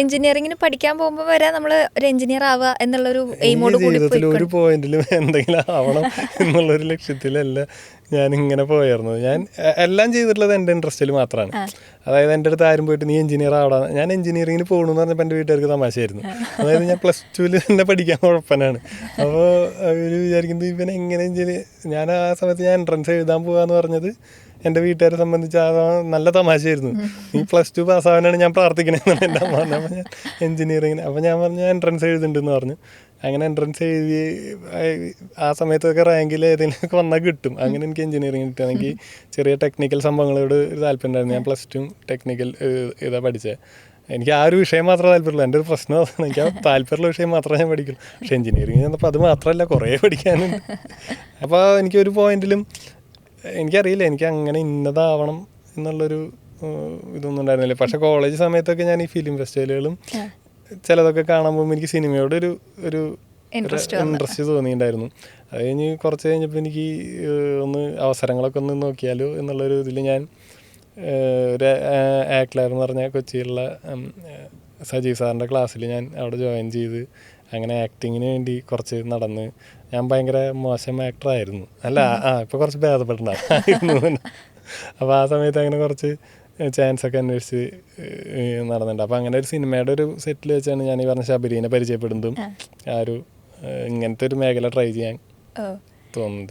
എഞ്ചിനീയറിംഗിന് പഠിക്കാൻ പോകുമ്പോൾ വരെ നമ്മൾ ഒരു എഞ്ചിനീയർ ആവുക എന്നുള്ളൊരു എയിമോട് കൂടി ജീവിതത്തിൽ ഒരു പോയിന്റിലും എന്തെങ്കിലും ആവണം എന്നുള്ളൊരു ലക്ഷ്യത്തിലല്ല ഞാൻ ഇങ്ങനെ പോയായിരുന്നു. ഞാൻ എല്ലാം ചെയ്തിട്ടുള്ളത് എൻ്റെ ഇൻട്രസ്റ്റിൽ മാത്രമാണ്. അതായത് എൻ്റെ അടുത്ത് ആരും പോയിട്ട് നീ എഞ്ചിനീയർ ആവണം, ഞാൻ എഞ്ചിനീയറിംഗിന് പോകണമെന്ന് പറഞ്ഞപ്പോൾ എൻ്റെ വീട്ടുകാർക്ക് തമാശയായിരുന്നു. അതായത് ഞാൻ +2 തന്നെ പഠിക്കാൻ കുഴപ്പനാണ്. അപ്പോൾ അവർ വിചാരിക്കുന്നത് ഇവനെ എങ്ങനെ ഞാൻ ആ സമയത്ത് ഞാൻ എൻട്രൻസ് എഴുതാൻ പോകാന്ന് പറഞ്ഞത് എൻ്റെ വീട്ടുകാരെ സംബന്ധിച്ച് നല്ല തമാശയായിരുന്നു. ഈ +2 പാസ്സാവാനാണ് ഞാൻ പ്രാർത്ഥിക്കണേന്നാണ് എൻ്റെ അമ്മ പറഞ്ഞത്. അപ്പോൾ ഞാൻ എഞ്ചിനീയറിങ്ങിന് അപ്പോൾ ഞാൻ പറഞ്ഞു ഞാൻ എൻട്രൻസ് എഴുതുന്നുണ്ടെന്ന് പറഞ്ഞു. അങ്ങനെ എൻട്രൻസ് എഴുതി ആ സമയത്തൊക്കെ റാങ്കിൽ ഏതെങ്കിലുമൊക്കെ വന്നാൽ കിട്ടും. അങ്ങനെ എനിക്ക് എഞ്ചിനീയറിംഗ് കിട്ടുക. എനിക്ക് ചെറിയ ടെക്നിക്കൽ സംഭവങ്ങളോട് ഒരു താല്പര്യം ഉണ്ടായിരുന്നു. ഞാൻ +2 ടെക്നിക്കൽ ഇതാ പഠിച്ചത്. എനിക്ക് ആ ഒരു വിഷയം മാത്രമേ താല്പര്യമുള്ളൂ. എൻ്റെ ഒരു പ്രശ്നം അതാണ്, എനിക്ക് ആ താല്പര്യമുള്ള വിഷയം മാത്രമേ ഞാൻ പഠിക്കുള്ളൂ. പക്ഷേ എഞ്ചിനീയറിംഗ് ചെന്നപ്പോൾ അത് മാത്രമല്ല, കുറേ പഠിക്കാനുണ്ട്. അപ്പോൾ എനിക്കൊരു പോയിന്റിലും എനിക്കറിയില്ല എനിക്ക് അങ്ങനെ ഇന്നതാവണം എന്നുള്ളൊരു ഇതൊന്നും ഉണ്ടായിരുന്നില്ല. പക്ഷേ കോളേജ് സമയത്തൊക്കെ ഞാൻ ഈ ഫിലിം ഫെസ്റ്റിവലുകളും ചിലതൊക്കെ കാണാൻ പോകുമ്പോൾ എനിക്ക് സിനിമയോട് ഒരു ഇൻട്രസ്റ്റ് തോന്നിയിട്ടുണ്ടായിരുന്നു. അത് കഴിഞ്ഞ് കുറച്ച് കഴിഞ്ഞപ്പോൾ എനിക്ക് ഒന്ന് അവസരങ്ങളൊക്കെ ഒന്ന് നോക്കിയാലോ എന്നുള്ളൊരു ഇതിൽ ഞാൻ ഒരു ആക്ലർ എന്ന് പറഞ്ഞ കൊച്ചിയിലുള്ള സജീവ് സാറിൻ്റെ ക്ലാസ്സിൽ ഞാൻ അവിടെ ജോയിൻ ചെയ്ത് അങ്ങനെ ആക്ടിങ്ങിന് വേണ്ടി കുറച്ച് നടന്ന്. ഞാൻ ഭയങ്കര മോശം ആക്ടറായിരുന്നു. അല്ല ഇപ്പോൾ കുറച്ച് ഭേദപ്പെട്ടിട്ടുണ്ടായിരുന്നു. അപ്പോൾ ആ സമയത്ത് അങ്ങനെ കുറച്ച് ചാൻസൊക്കെ അന്വേഷിച്ച് നടന്നിട്ടുണ്ട്. അപ്പോൾ അങ്ങനെ ഒരു സിനിമയുടെ ഒരു സെറ്റിൽ വെച്ചാണ് ഞാൻ ഈ പറഞ്ഞ ശബരീനെ പരിചയപ്പെടുന്നതും ആ ഒരു ഇങ്ങനത്തെ ഒരു മേഖല ട്രൈ ചെയ്യാൻ തോന്നുന്നത്.